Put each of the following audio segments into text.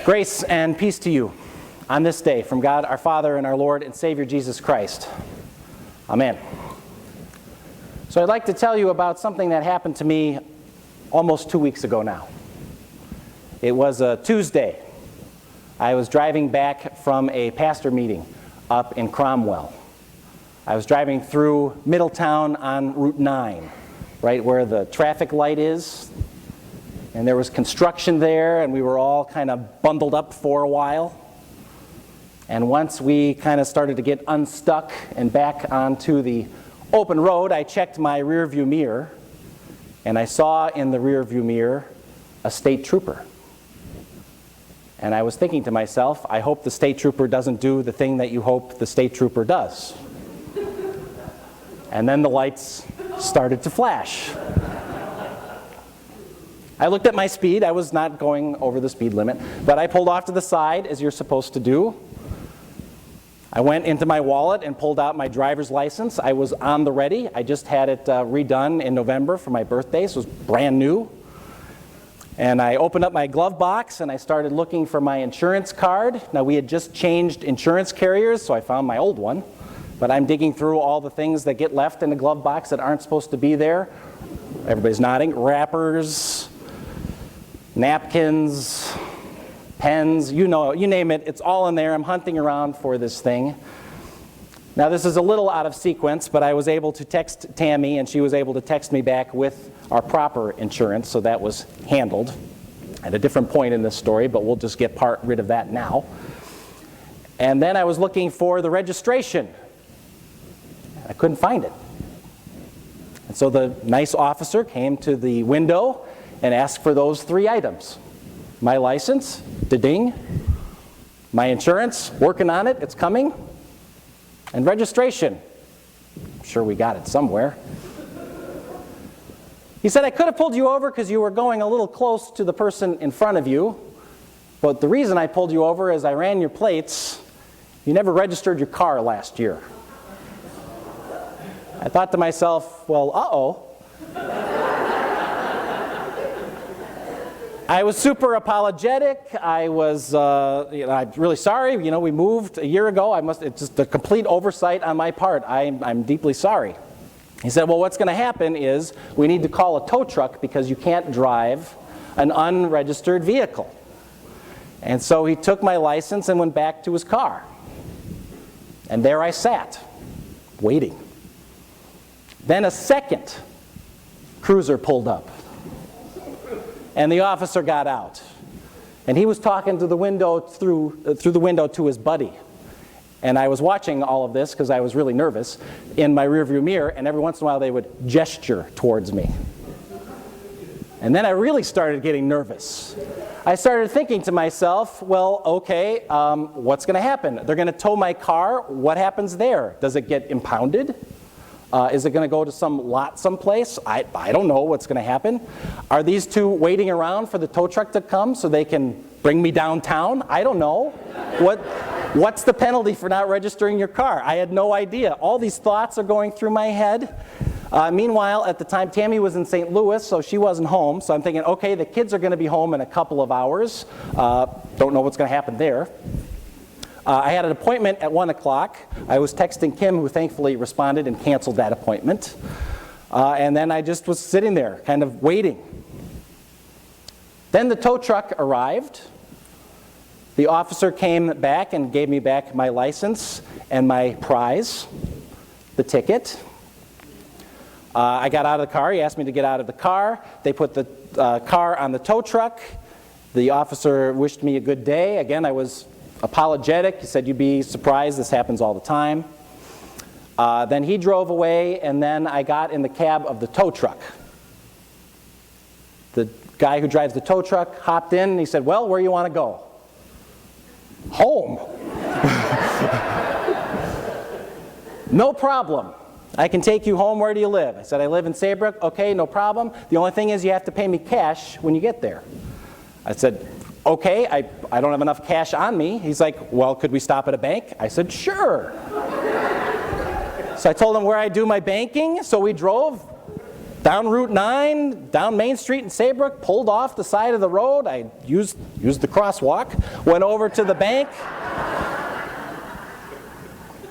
Grace and peace to you on this day from God our Father and our Lord and Savior Jesus Christ. Amen. So I'd like to tell you about something that happened to me almost 2 weeks ago now. It was a Tuesday. I was driving back from a pastor meeting up in Cromwell. I was driving through Middletown on Route 9, right where the traffic light is. And there was construction there, and we were all kind of bundled up for a while. And once we kind of started to get unstuck and back onto the open road, I checked my rearview mirror, and I saw in the rearview mirror a state trooper. And I was thinking to myself, I hope the state trooper doesn't do the thing that you hope the state trooper does. And then the lights started to flash. I looked at my speed. I was not going over the speed limit, but I pulled off to the side, as you're supposed to do. I went into my wallet and pulled out my driver's license. I was on the ready. I just had it redone in November for my birthday, so it was brand new. And I opened up my glove box and I started looking for my insurance card. Now, we had just changed insurance carriers, so I found my old one. But I'm digging through all the things that get left in the glove box that aren't supposed to be there. Everybody's nodding. Wrappers, napkins, pens, you know, you name it, it's all in there. I'm hunting around for this thing. Now, this is a little out of sequence, but I was able to text Tammy, and she was able to text me back with our proper insurance, so that was handled at a different point in this story, but we'll just get rid of that now. And then I was looking for the registration. I couldn't find it. And so the nice officer came to the window and asked for those three items. My license, da-ding. My insurance, working on it, it's coming. And registration. I'm sure we got it somewhere. He said, I could have pulled you over because you were going a little close to the person in front of you. But the reason I pulled you over is I ran your plates. You never registered your car last year. I thought to myself, well, uh-oh. I was super apologetic. I was, I'm really sorry. You know, we moved a year ago. It's just a complete oversight on my part. I'm deeply sorry. He said, well, what's going to happen is we need to call a tow truck because you can't drive an unregistered vehicle. And so he took my license and went back to his car. And there I sat, waiting. Then a second cruiser pulled up. And the officer got out. And he was talking to the window through the window to his buddy. And I was watching all of this because I was really nervous in my rearview mirror, and every once in a while they would gesture towards me. And then I really started getting nervous. I started thinking to myself, well, okay, what's going to happen? They're going to tow my car. What happens there? Does it get impounded? Is it going to go to some lot someplace? I don't know what's going to happen. Are these two waiting around for the tow truck to come so they can bring me downtown? I don't know. What's the penalty for not registering your car? I had no idea. All these thoughts are going through my head. Meanwhile, at the time, Tammy was in St. Louis, so she wasn't home. So I'm thinking, okay, the kids are going to be home in a couple of hours. Don't know what's going to happen there. I had an appointment at 1 o'clock. I was texting Kim, who thankfully responded and canceled that appointment. And then I just was sitting there, kind of waiting. Then the tow truck arrived. The officer came back and gave me back my license and my prize, the ticket. I got out of the car. He asked me to get out of the car. They put the car on the tow truck. The officer wished me a good day. Again, I was apologetic. He said, you'd be surprised, this happens all the time. Then he drove away, and then I got in the cab of the tow truck. The guy who drives the tow truck hopped in, and he said, well, where do you want to go? Home. No problem. I can take you home. Where do you live? I said, I live in Saybrook. Okay, no problem. The only thing is you have to pay me cash when you get there. I said, okay, I don't have enough cash on me. He's like, well, could we stop at a bank? I said, sure. So I told him where I do my banking, so we drove down Route 9, down Main Street in Saybrook, pulled off the side of the road. I used the crosswalk, went over to the bank,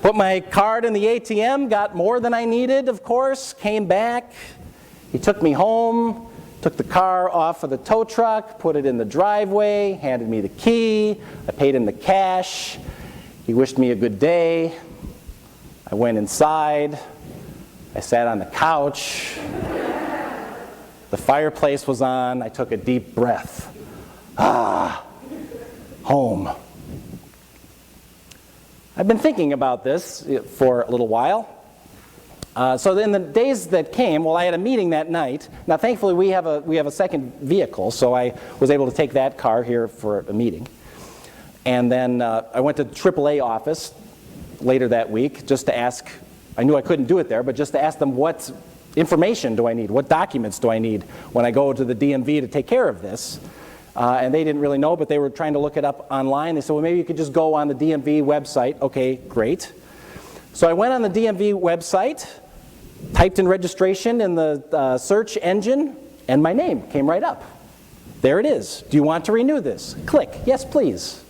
put my card in the ATM, got more than I needed, of course, came back. He took me home, took the car off of the tow truck, put it in the driveway, handed me the key. I paid him the cash. He wished me a good day. I went inside. I sat on the couch. The fireplace was on. I took a deep breath. Home. I've been thinking about this for a little while. So in the days that came, well, I had a meeting that night. Now, thankfully, we have a second vehicle, so I was able to take that car here for a meeting. And then I went to the AAA office later that week just to ask. I knew I couldn't do it there, but just to ask them what information do I need, what documents do I need when I go to the DMV to take care of this. And they didn't really know, but they were trying to look it up online. They said, well, maybe you could just go on the DMV website. Okay, great. So I went on the DMV website, typed in registration in the search engine, and my name came right up. There it is. Do you want to renew this? Click. Yes, please.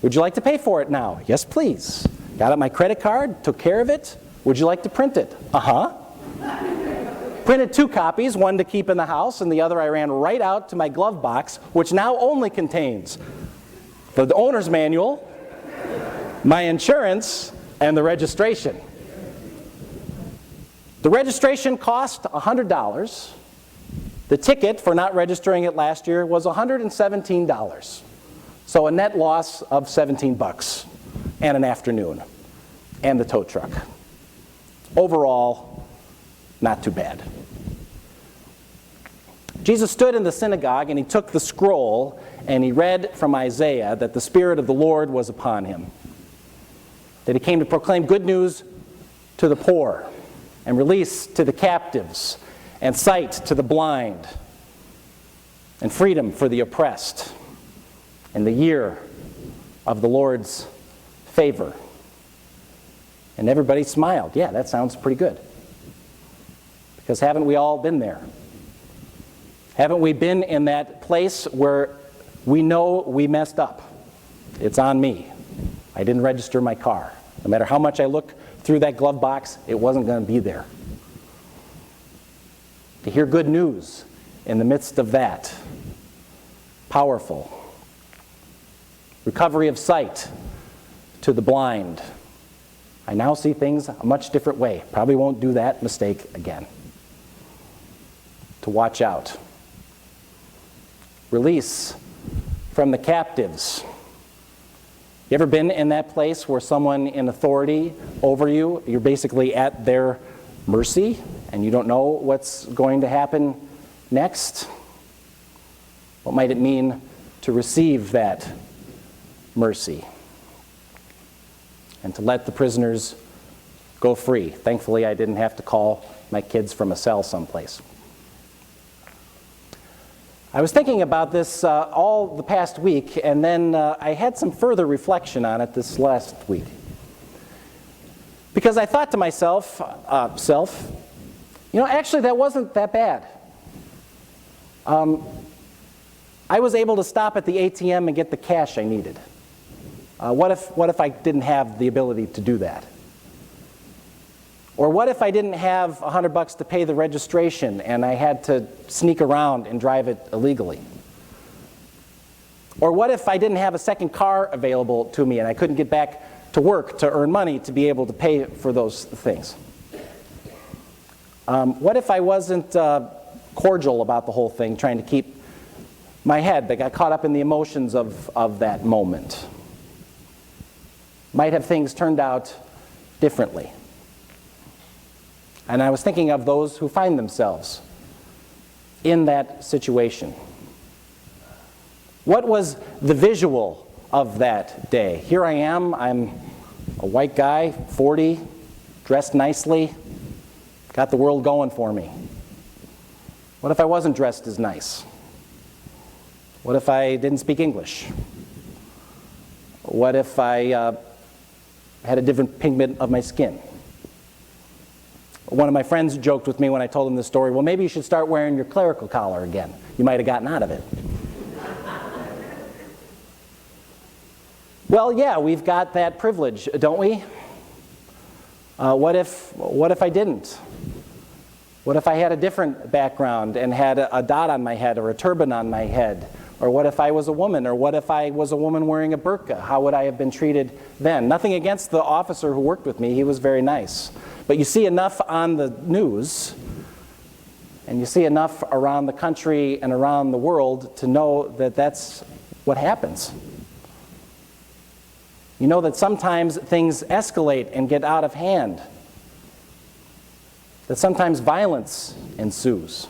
Would you like to pay for it now? Yes, please. Got out my credit card, took care of it. Would you like to print it? Uh-huh. Printed 2 copies, one to keep in the house, and the other I ran right out to my glove box, which now only contains the owner's manual, my insurance, and the registration. The registration cost $100. The ticket for not registering it last year was $117. So a net loss of $17 and an afternoon and the tow truck. Overall, not too bad. Jesus stood in the synagogue and he took the scroll and he read from Isaiah that the Spirit of the Lord was upon him. That he came to proclaim good news to the poor and release to the captives and sight to the blind and freedom for the oppressed and the year of the Lord's favor. And everybody smiled. Yeah, that sounds pretty good. Because haven't we all been there? Haven't we been in that place where we know we messed up? It's on me. I didn't register my car. No matter how much I look through that glove box, it wasn't going to be there. To hear good news in the midst of that, powerful. Recovery of sight to the blind. I now see things a much different way. Probably won't do that mistake again. To watch out. Release from the captives. You ever been in that place where someone in authority over you, you're basically at their mercy and you don't know what's going to happen next? What might it mean to receive that mercy and to let the prisoners go free? Thankfully, I didn't have to call my kids from a cell someplace. I was thinking about this all the past week, and then I had some further reflection on it this last week. Because I thought to myself, actually that wasn't that bad. I was able to stop at the ATM and get the cash I needed. What if I didn't have the ability to do that? Or what if I didn't have $100 to pay the registration and I had to sneak around and drive it illegally? Or what if I didn't have a second car available to me and I couldn't get back to work to earn money to be able to pay for those things? What if I wasn't cordial about the whole thing, trying to keep my head that got caught up in the emotions of that moment? Might have things turned out differently. And I was thinking of those who find themselves in that situation. What was the visual of that day? Here I am, I'm a white guy, 40, dressed nicely, got the world going for me. What if I wasn't dressed as nice? What if I didn't speak English? What if I had a different pigment of my skin? One of my friends joked with me when I told him this story, well, maybe you should start wearing your clerical collar again. You might have gotten out of it. Well, yeah, we've got that privilege, don't we? What if I didn't? What if I had a different background and had a dot on my head or a turban on my head? Or what if I was a woman? Or what if I was a woman wearing a burqa? How would I have been treated then? Nothing against the officer who worked with me. He was very nice. But you see enough on the news, and you see enough around the country and around the world to know that that's what happens. You know that sometimes things escalate and get out of hand. That sometimes violence ensues.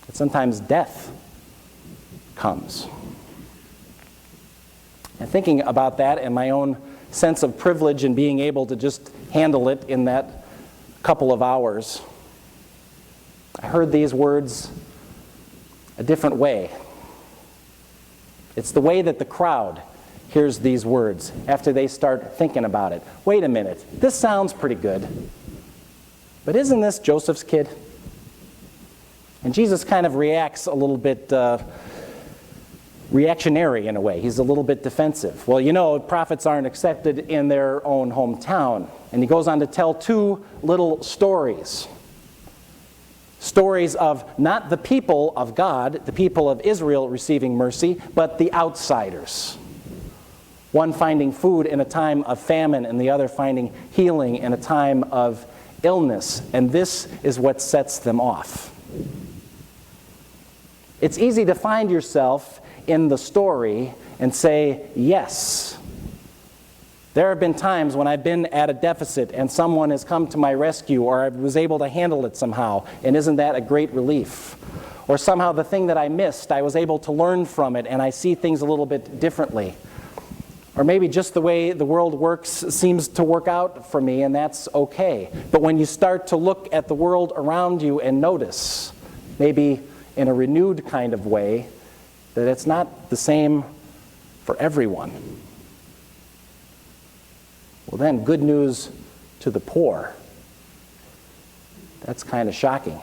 That sometimes death comes. And thinking about that and my own sense of privilege and being able to just handle it in that couple of hours, I heard these words a different way. It's the way that the crowd hears these words after they start thinking about it. Wait a minute, this sounds pretty good, but isn't this Joseph's kid? And Jesus kind of reacts a little bit reactionary in a way. He's a little bit defensive. Well, you know, prophets aren't accepted in their own hometown. And he goes on to tell two little stories. Stories of not the people of God, the people of Israel receiving mercy, but the outsiders. One finding food in a time of famine and the other finding healing in a time of illness. And this is what sets them off. It's easy to find yourself in the story and say, yes. There have been times when I've been at a deficit and someone has come to my rescue, or I was able to handle it somehow, and isn't that a great relief? Or somehow the thing that I missed, I was able to learn from it and I see things a little bit differently. Or maybe just the way the world works seems to work out for me, and that's okay. But when you start to look at the world around you and notice, maybe in a renewed kind of way, that it's not the same for everyone, well then, good news to the poor. That's kind of shocking.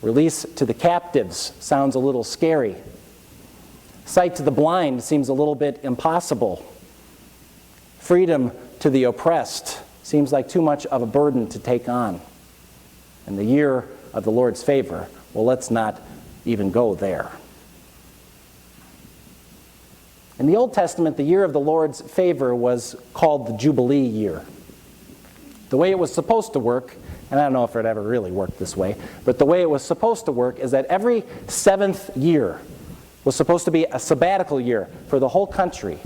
Release to the captives sounds a little scary. Sight to the blind seems a little bit impossible. Freedom to the oppressed seems like too much of a burden to take on. And the year of the Lord's favor, well, let's not even go there. In the Old Testament, the year of the Lord's favor was called the Jubilee year. The way it was supposed to work, and I don't know if it ever really worked this way, but the way it was supposed to work is that every 7th year was supposed to be a sabbatical year for the whole country.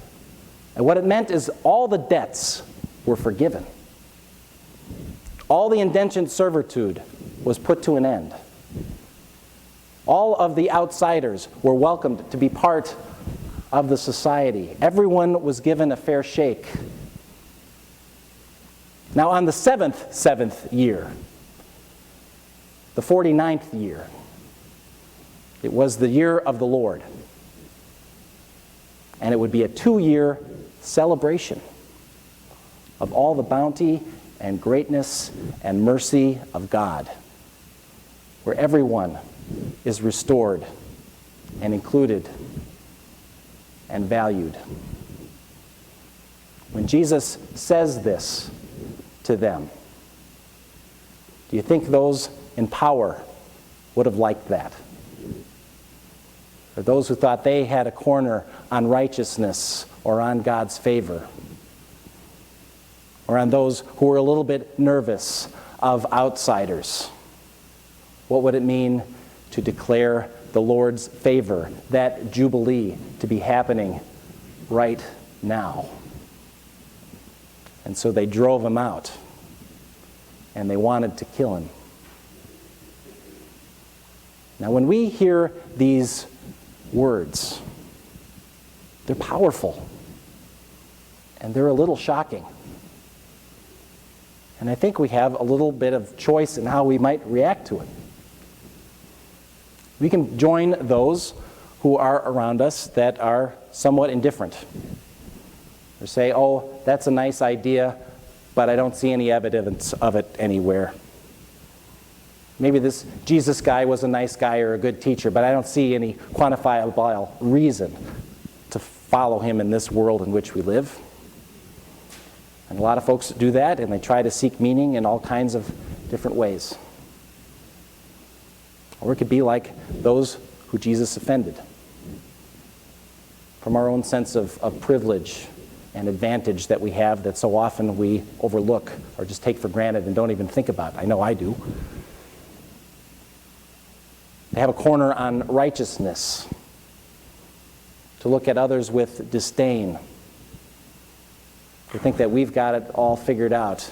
And what it meant is all the debts were forgiven. All the indentured servitude was put to an end. All of the outsiders were welcomed to be part of the society. Everyone was given a fair shake. Now on the seventh year, the 49th year, it was the year of the Lord. And it would be a 2-year celebration of all the bounty and greatness and mercy of God, where everyone is restored and included and valued. When Jesus says this to them, do you think those in power would have liked that? Or those who thought they had a corner on righteousness or on God's favor? Or on those who were a little bit nervous of outsiders? What would it mean to declare the Lord's favor, that Jubilee, to be happening right now? And so they drove him out, and they wanted to kill him. Now when we hear these words, they're powerful, and they're a little shocking. And I think we have a little bit of choice in how we might react to it. We can join those who are around us that are somewhat indifferent. Or say, oh, that's a nice idea, but I don't see any evidence of it anywhere. Maybe this Jesus guy was a nice guy or a good teacher, but I don't see any quantifiable reason to follow him in this world in which we live. And a lot of folks do that, and they try to seek meaning in all kinds of different ways. Or it could be like those who Jesus offended. From our own sense of privilege and advantage that we have that so often we overlook or just take for granted and don't even think about. I know I do. They have a corner on righteousness, to look at others with disdain. They think that we've got it all figured out.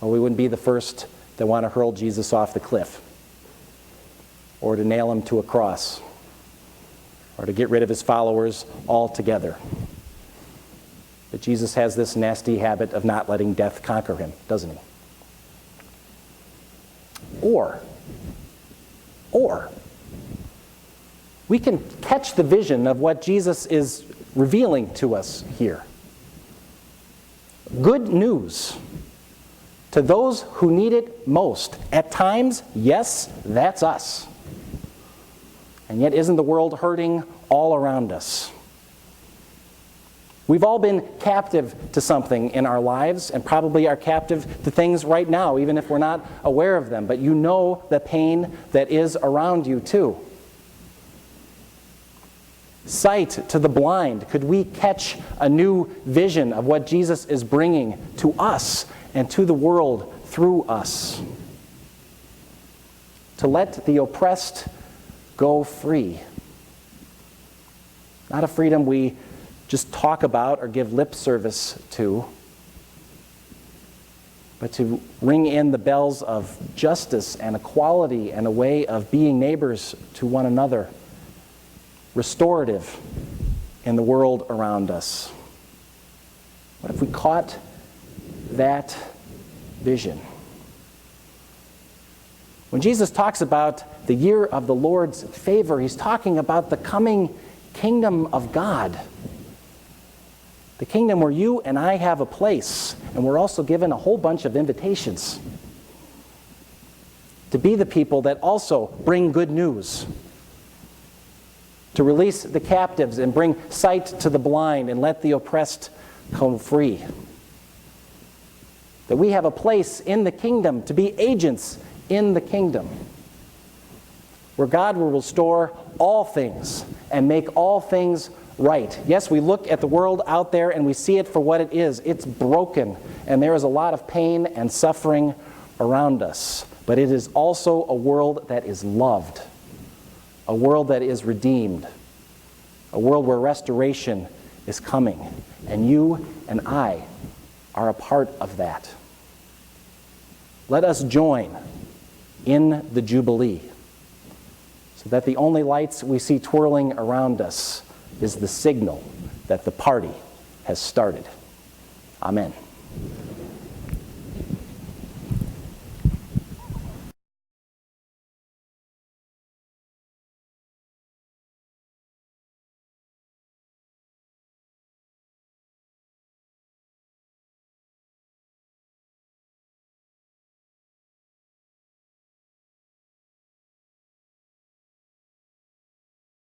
Well, we wouldn't be the first that want to hurl Jesus off the cliff, or to nail him to a cross, or to get rid of his followers altogether. But Jesus has this nasty habit of not letting death conquer him, doesn't he? Or we can catch the vision of what Jesus is revealing to us here. Good news to those who need it most. At times, yes, that's us. And yet, isn't the world hurting all around us? We've all been captive to something in our lives, and probably are captive to things right now, even if we're not aware of them. But you know the pain that is around you, too. Sight to the blind. Could we catch a new vision of what Jesus is bringing to us and to the world through us? To let the oppressed go free. Not a freedom we just talk about or give lip service to, but to ring in the bells of justice and equality and a way of being neighbors to one another, restorative in the world around us. What if we caught that vision? When Jesus talks about the year of the Lord's favor, he's talking about the coming kingdom of God. The kingdom where you and I have a place, and we're also given a whole bunch of invitations to be the people that also bring good news, to release the captives and bring sight to the blind and let the oppressed come free. That we have a place in the kingdom to be agents in the kingdom, where God will restore all things and make all things right. Yes, we look at the world out there and we see it for what it is. It's broken, and there is a lot of pain and suffering around us. But it is also a world that is loved, a world that is redeemed, a world where restoration is coming. And you and I are a part of that. Let us join in the Jubilee, so that the only lights we see twirling around us is the signal that the party has started. Amen.